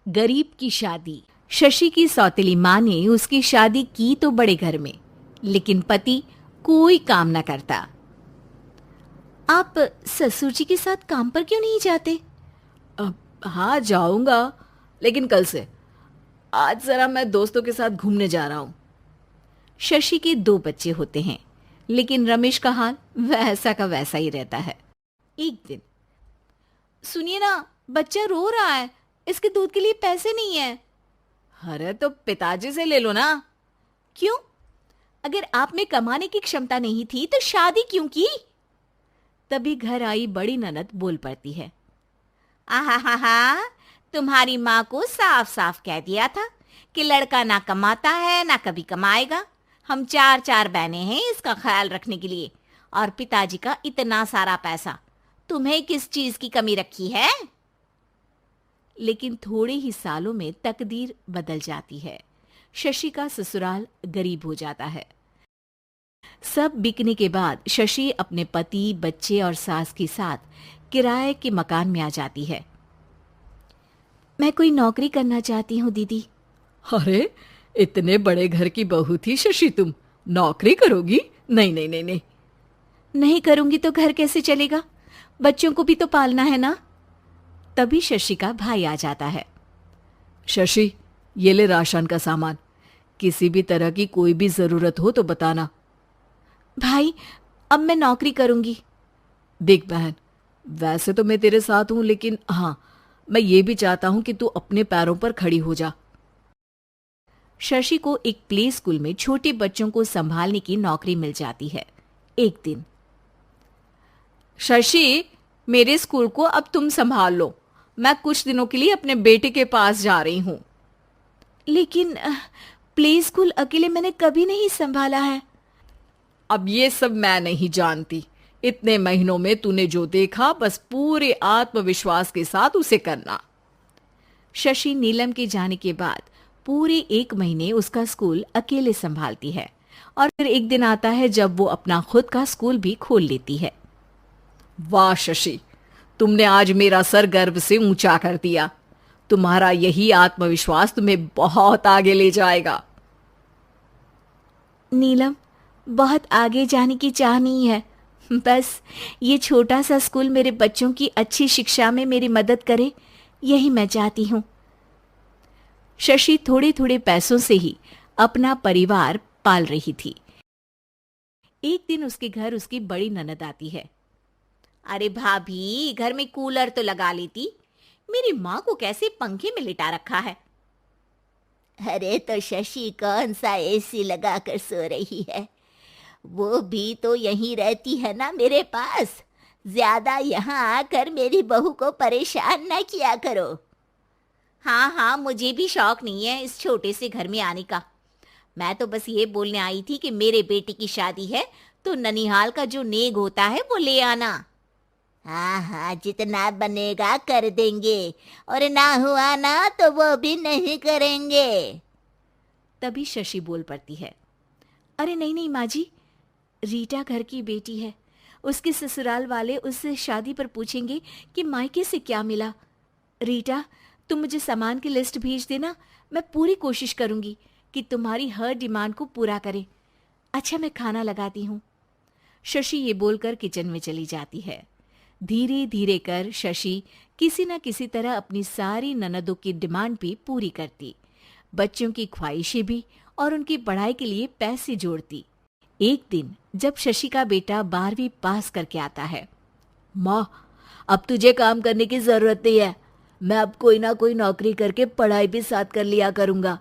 गरीब की शादी। शशि की सौतेली माँ ने उसकी शादी की तो बड़े घर में, लेकिन पति कोई काम न करता। आप ससुर जी के साथ काम पर क्यों नहीं जाते? हाँ जाऊंगा, लेकिन कल से। आज जरा मैं दोस्तों के साथ घूमने जा रहा हूँ। शशि के दो बच्चे होते हैं, लेकिन रमेश का हाल वैसा का वैसा ही रहता है। एक दिन, सुनिए ना, बच्चा रो रहा है, इसके दूध के लिए पैसे नहीं है। अरे तो पिताजी से ले लो ना। क्यों? अगर आप में कमाने की क्षमता नहीं थी तो शादी क्यों की? तभी घर आई बड़ी ननद बोल पड़ती है। आहा हा हा, तुम्हारी माँ को साफ साफ कह दिया था कि लड़का ना कमाता है ना कभी कमाएगा। हम चार चार बहनें हैं इसका ख्याल रखने के लिए, और पिताजी का इतना सारा पैसा, तुम्हें किस चीज की कमी रखी है? लेकिन थोड़े ही सालों में तकदीर बदल जाती है। शशि का ससुराल गरीब हो जाता है। सब बिकने के बाद शशि अपने पति, बच्चे और सास के साथ किराए के मकान में आ जाती है। मैं कोई नौकरी करना चाहती हूँ दीदी। अरे इतने बड़े घर की बहू थी शशि, तुम नौकरी करोगी? नहीं नहीं नहीं नहीं। नहीं करूंगी तो घर कैसे चलेगा? बच्चों को भी तो पालना है ना। तभी शशि का भाई आ जाता है। शशि, ये ले राशन का सामान, किसी भी तरह की कोई भी जरूरत हो तो बताना। भाई, अब मैं नौकरी करूंगी। देख बहन, वैसे तो मैं तेरे साथ हूं, लेकिन हाँ, मैं ये भी चाहता हूं कि तू अपने पैरों पर खड़ी हो जा। शशि को एक प्ले स्कूल में छोटे बच्चों को संभालने की नौकरी मिल जाती है। एक दिन, शशि, मेरे स्कूल को अब तुम संभाल लो। मैं कुछ दिनों के लिए अपने बेटे के पास जा रही हूं। लेकिन प्ले स्कूल अकेले मैंने कभी नहीं संभाला है। अब ये सब मैं नहीं जानती। इतने महीनों में तूने जो देखा, बस पूरे आत्मविश्वास के साथ उसे करना। शशि नीलम के जाने के बाद पूरे 1 महीने उसका स्कूल अकेले संभालती है, और फिर एक दिन आता है जब वो अपना खुद का स्कूल भी खोल लेती है। वाह शशि, तुमने आज मेरा सर गर्व से ऊंचा कर दिया। तुम्हारा यही आत्मविश्वास तुम्हें बहुत आगे ले जाएगा। नीलम, बहुत आगे जाने की चाह नहीं है, बस ये छोटा सा स्कूल मेरे बच्चों की अच्छी शिक्षा में मेरी मदद करे, यही मैं चाहती हूँ। शशि थोड़े थोड़े पैसों से ही अपना परिवार पाल रही थी। एक दिन उसके घर उसकी बड़ी ननद आती है। अरे भाभी, घर में कूलर तो लगा लेती, मेरी माँ को कैसे पंखे में लिटा रखा है? अरे तो शशि कौन सा एसी लगा कर सो रही है? वो भी तो यहीं रहती है ना मेरे पास। ज्यादा यहाँ आकर मेरी बहू को परेशान न किया करो। हाँ हाँ, मुझे भी शौक नहीं है इस छोटे से घर में आने का। मैं तो बस ये बोलने आई थी कि मेरे बेटे की शादी है तो ननिहाल का जो नेग होता है वो ले आना। हाँ हाँ, जितना बनेगा कर देंगे, और ना हुआ ना तो वो भी नहीं करेंगे। तभी शशि बोल पड़ती है। अरे नहीं नहीं माँ जी, रीटा घर की बेटी है, उसके ससुराल वाले उससे शादी पर पूछेंगे कि मायके से क्या मिला। रीटा, तुम मुझे सामान की लिस्ट भेज देना, मैं पूरी कोशिश करूंगी कि तुम्हारी हर डिमांड को पूरा करे। अच्छा, मैं खाना लगाती हूँ। शशि ये बोलकर किचन में चली जाती है। धीरे धीरे कर शशि किसी न किसी तरह अपनी सारी ननदों की डिमांड भी पूरी करती, बच्चों की ख्वाहिशें भी, और उनकी पढ़ाई के लिए पैसे जोड़ती। एक दिन जब शशि का बेटा 12वीं पास करके आता है। माँ, अब तुझे काम करने की जरूरत नहीं है। मैं अब कोई ना कोई नौकरी करके पढ़ाई भी साथ कर लिया करूंगा।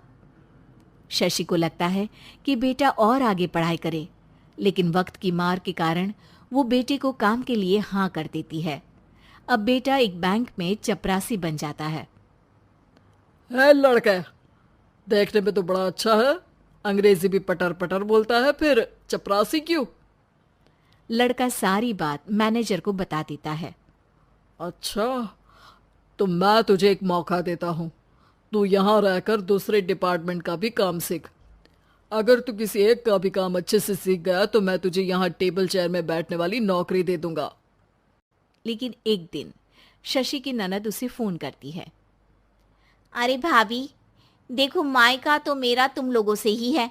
शशि को लगता है कि बेटा और आगे पढ़ाई करे, लेकिन वक्त की मार के कारण वो बेटे को काम के लिए हाँ कर देती है। अब बेटा एक बैंक में चपरासी बन जाता है। लड़का देखने में तो बड़ा अच्छा है, अंग्रेजी भी पटर पटर बोलता है, फिर चपरासी क्यों? लड़का सारी बात मैनेजर को बता देता है। अच्छा, तो मैं तुझे एक मौका देता हूँ। तू यहाँ रहकर दूसरे डिपार्टमेंट का भी काम सीख। अगर तू किसी एक का भी काम अच्छे से सीख गया तो मैं तुझे यहाँ टेबल चेयर में बैठने वाली नौकरी दे दूंगा। लेकिन एक दिन शशि की ननद उसे फोन करती है। अरे भाभी, देखो मायका तो मेरा तुम लोगों से ही है।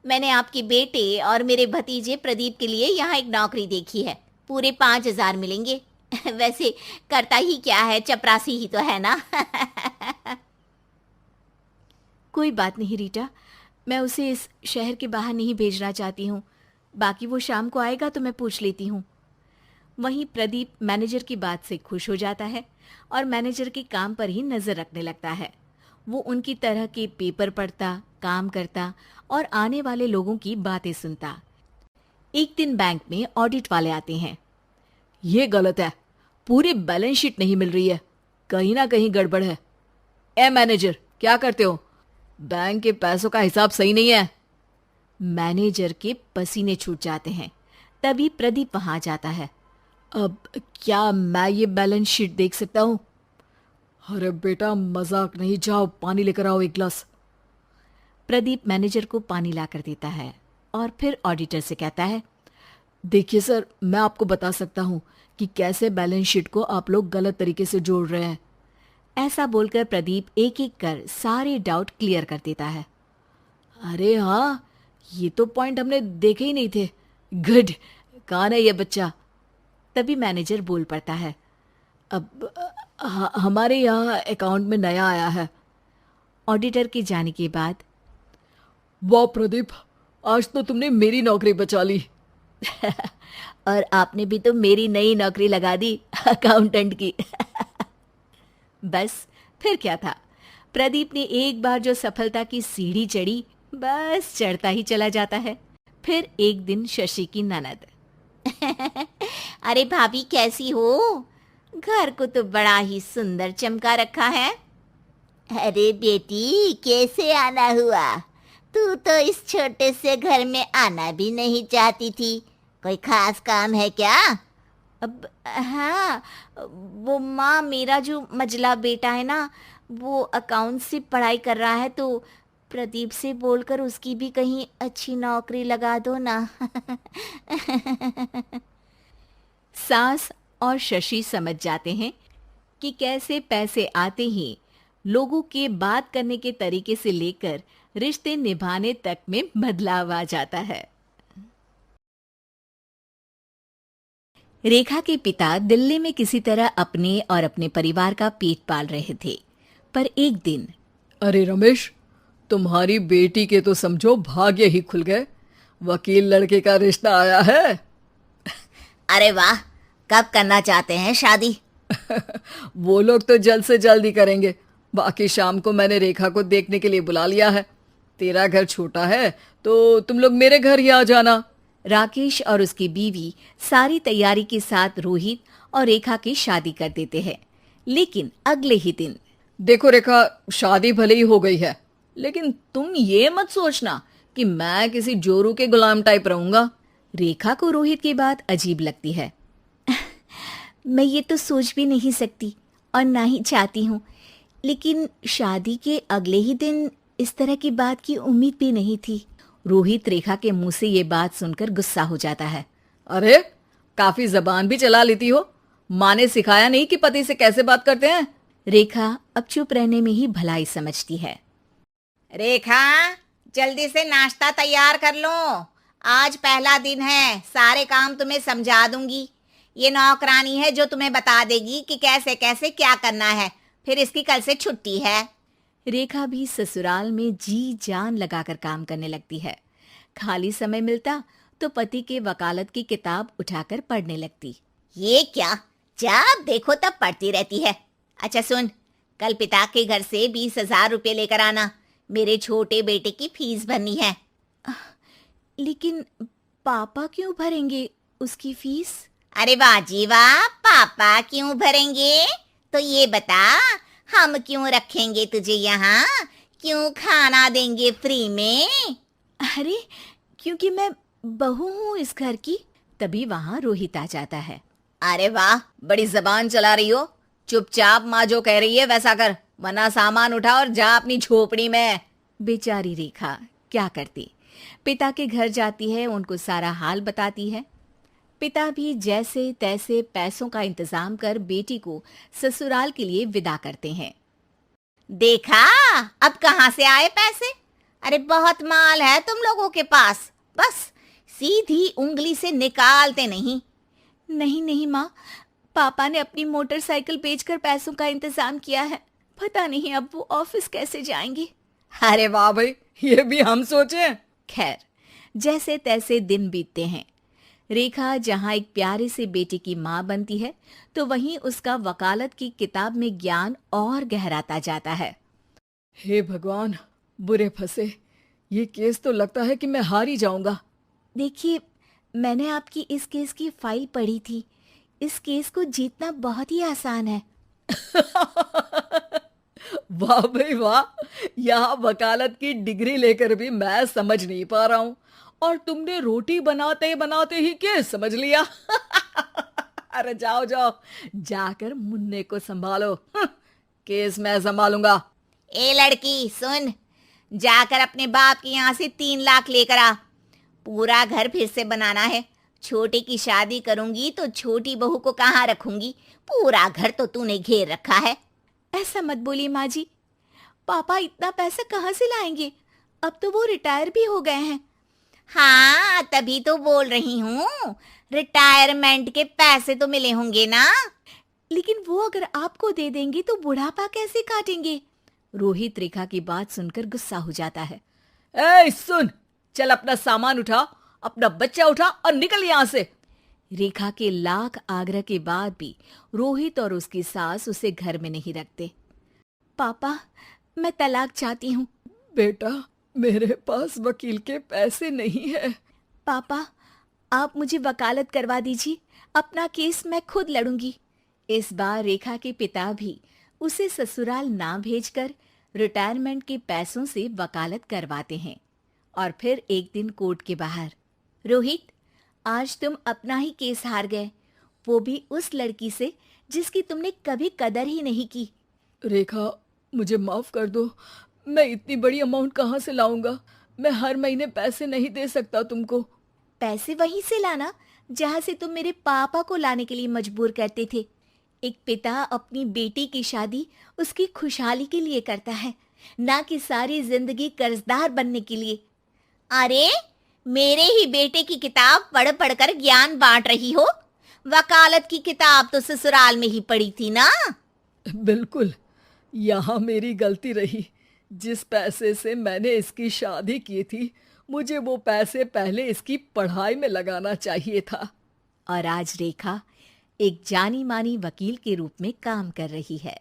मैंने आपके बेटे और मेरे भतीजे प्रदीप के लिए यहाँ एक नौकरी देखी है। पूरे 5,000 मिलेंगे। वैसे करता ही क्या है, चपरासी ही तो है ना। कोई बात नहीं रीटा, मैं उसे इस शहर के बाहर नहीं भेजना चाहती हूँ। बाकी वो शाम को आएगा तो मैं पूछ लेती हूँ। वहीं प्रदीप मैनेजर की बात से खुश हो जाता है और मैनेजर के काम पर ही नजर रखने लगता है। वो उनकी तरह के पेपर पढ़ता, काम करता और आने वाले लोगों की बातें सुनता। एक दिन बैंक में ऑडिट वाले आते हैं। ये गलत है, पूरी बैलेंस शीट नहीं मिल रही है, कहीं ना कहीं गड़बड़ है। ए मैनेजर, क्या करते हो? बैंक के पैसों का हिसाब सही नहीं है। मैनेजर के पसीने छूट जाते हैं। तभी प्रदीप वहां जाता है। अब क्या मैं ये बैलेंस शीट देख सकता हूँ? अरे बेटा मजाक नहीं, जाओ पानी लेकर आओ एक गिलास। प्रदीप मैनेजर को पानी लाकर देता है और फिर ऑडिटर से कहता है, देखिए सर, मैं आपको बता सकता हूँ कि कैसे बैलेंस शीट को आप लोग गलत तरीके से जोड़ रहे हैं। ऐसा बोलकर प्रदीप एक एक कर सारे डाउट क्लियर कर देता है। अरे हाँ, ये तो पॉइंट हमने देखे ही नहीं थे। गुड, कौन है ये बच्चा? तभी मैनेजर बोल पड़ता है, अब हमारे यहाँ अकाउंट में नया आया है। ऑडिटर के जाने के बाद, वाह प्रदीप, आज तो तुमने मेरी नौकरी बचा ली। और आपने भी तो मेरी नई नौकरी लगा दी, अकाउंटेंट की। बस फिर क्या था, प्रदीप ने एक बार जो सफलता की सीढ़ी चढ़ी, बस चढ़ता ही चला जाता है। फिर एक दिन शशि की ननद, अरे भाभी कैसी हो? घर को तो बड़ा ही सुंदर चमका रखा है। अरे बेटी, कैसे आना हुआ? तू तो इस छोटे से घर में आना भी नहीं चाहती थी। कोई खास काम है क्या? अब हाँ, वो माँ, मेरा जो मजला बेटा है ना, वो अकाउंट से पढ़ाई कर रहा है, तो प्रदीप से बोलकर उसकी भी कहीं अच्छी नौकरी लगा दो ना। सास और शशि समझ जाते हैं कि कैसे पैसे आते ही लोगों के बात करने के तरीके से लेकर रिश्ते निभाने तक में बदलाव आ जाता है। रेखा के पिता दिल्ली में किसी तरह अपने और अपने परिवार का पेट पाल रहे थे, पर एक दिन, अरे रमेश, तुम्हारी बेटी के तो समझो भाग्य ही खुल गए। वकील लड़के का रिश्ता आया है। अरे वाह, कब करना चाहते हैं शादी? वो लोग तो जल्द से जल्द ही करेंगे। बाकी शाम को मैंने रेखा को देखने के लिए बुला लिया है। तेरा घर छोटा है तो तुम लोग मेरे घर ही आ जाना। राकेश और उसकी बीवी सारी तैयारी के साथ रोहित और रेखा की शादी कर देते हैं। लेकिन अगले ही दिन, देखो रेखा, शादी भले ही हो गई है, लेकिन तुम ये मत सोचना कि मैं किसी जोरू के गुलाम टाइप रहूंगा। रेखा को रोहित की बात अजीब लगती है। मैं ये तो सोच भी नहीं सकती और ना ही चाहती हूँ, लेकिन शादी के अगले ही दिन इस तरह की बात की उम्मीद भी नहीं थी। रोहित रेखा के मुंह से ये बात सुनकर गुस्सा हो जाता है। अरे, काफी जबान भी चला लेती हो। माँ ने सिखाया नहीं कि पति से कैसे बात करते हैं? रेखा अब चुप रहने में ही भलाई समझती है। रेखा, जल्दी से नाश्ता तैयार कर लो। आज पहला दिन है, सारे काम तुम्हें समझा दूंगी। ये नौकरानी है जो तुम्हें बता देगी कि कैसे कैसे क्या करना है। फिर इसकी कल से छुट्टी है। रेखा भी ससुराल में जी जान लगाकर काम करने लगती है। खाली समय मिलता तो पति के वकालत की किताब उठाकर पढ़ने लगती। ये क्या, जब देखो तब पढ़ती रहती है। अच्छा सुन, कल पिता के घर से 20,000 रुपये लेकर आना। मेरे छोटे बेटे की फीस भरनी है। लेकिन पापा क्यों भरेंगे उसकी फीस? अरे वाह जी वाह, पापा क्यों भरेंगे? तो ये बता, हम क्यों रखेंगे तुझे यहाँ? क्यों खाना देंगे फ्री में? अरे, क्योंकि मैं बहू हूँ इस घर की। तभी वहाँ रोहित आ जाता है। अरे वाह, बड़ी जबान चला रही हो। चुपचाप माँ जो कह रही है वैसा कर, वरना सामान उठा और जा अपनी झोपड़ी में। बेचारी रेखा क्या करती, पिता के घर जाती है, उनको सारा हाल बताती है। पिता भी जैसे तैसे पैसों का इंतजाम कर बेटी को ससुराल के लिए विदा करते हैं। देखा, अब कहाँ से आए पैसे? अरे बहुत माल है तुम लोगों के पास, बस सीधी उंगली से निकालते नहीं। नहीं नहीं माँ, पापा ने अपनी मोटरसाइकिल बेचकर पैसों का इंतजाम किया है। पता नहीं अब वो ऑफिस कैसे जाएंगे। अरे वाह भाई, ये भी हम सोचे। खैर, जैसे तैसे दिन बीतते हैं। रेखा जहाँ एक प्यारे से बेटे की माँ बनती है, तो वहीं उसका वकालत की किताब में ज्ञान और गहराता जाता है। हे भगवान, बुरे फंसे। ये केस तो लगता है कि मैं हार ही जाऊंगा। देखिए, मैंने आपकी इस केस की फाइल पढ़ी थी। इस केस को जीतना बहुत ही आसान है। वाह भाई वाह, यहाँ वकालत की डिग्री लेकर भी मैं समझ नहीं पा रहा हूँ, और तुमने रोटी बनाते बनाते ही केस समझ लिया। अरे जाओ जाओ, जाकर मुन्ने को संभालो। केस मैं संभालूंगा। ए लड़की सुन, जाकर अपने बाप के यहाँ से 3 लाख लेकर आ। पूरा घर फिर से बनाना है। छोटे की शादी करूंगी तो छोटी बहू को कहाँ रखूंगी? पूरा घर तो तूने घेर रखा है। ऐसा मत बोलिए माँ जी। पापा इतना पैसा कहाँ से लाएंगे? अब तो वो रिटायर भी हो गए हैं। हाँ, तभी तो बोल रही हूँ, रिटायरमेंट के पैसे तो मिले होंगे ना। लेकिन वो अगर आपको दे देंगे तो बुढ़ापा कैसे काटेंगे? रोहित रेखा की बात सुनकर गुस्सा हो जाता है। ए सुन, चल अपना सामान उठा, अपना बच्चा उठा और निकल यहाँ से। रेखा के लाख आग्रह के बाद भी रोहित और उसकी सास उसे घर में नहीं रखते। पापा, मैं तलाक चाहती हूँ। बेटा, मेरे पास वकील के पैसे नहीं है। पापा, आप मुझे वकालत करवा दीजिए। अपना केस मैं खुद लड़ूंगी। इस बार रेखा के पिता भी उसे ससुराल ना भेजकर रिटायरमेंट के पैसों से वकालत करवाते हैं। और फिर एक दिन कोर्ट के बाहर, रोहित, आज तुम अपना ही केस हार गए, वो भी उस लड़की से जिसकी तुमने कभी कदर ही नहीं की। रेखा, मुझे माफ कर दो। मैं इतनी बड़ी अमाउंट कहाँ से लाऊंगा? मैं हर महीने पैसे नहीं दे सकता तुमको। पैसे वहीं से लाना जहां से तुम मेरे पापा को लाने के लिए मजबूर करते थे। एक पिता अपनी बेटी की शादी उसकी खुशहाली के लिए करता है, ना कि सारी जिंदगी कर्जदार बनने के लिए। अरे, मेरे ही बेटे की किताब पढ़ पढ़कर ज्ञान बांट रही हो। वकालत की किताब तो ससुराल में ही पढ़ी थी ना। बिल्कुल, यहाँ मेरी गलती रही। जिस पैसे से मैंने इसकी शादी की थी, मुझे वो पैसे पहले इसकी पढ़ाई में लगाना चाहिए था। और आज रेखा एक जानी मानी वकील के रूप में काम कर रही है।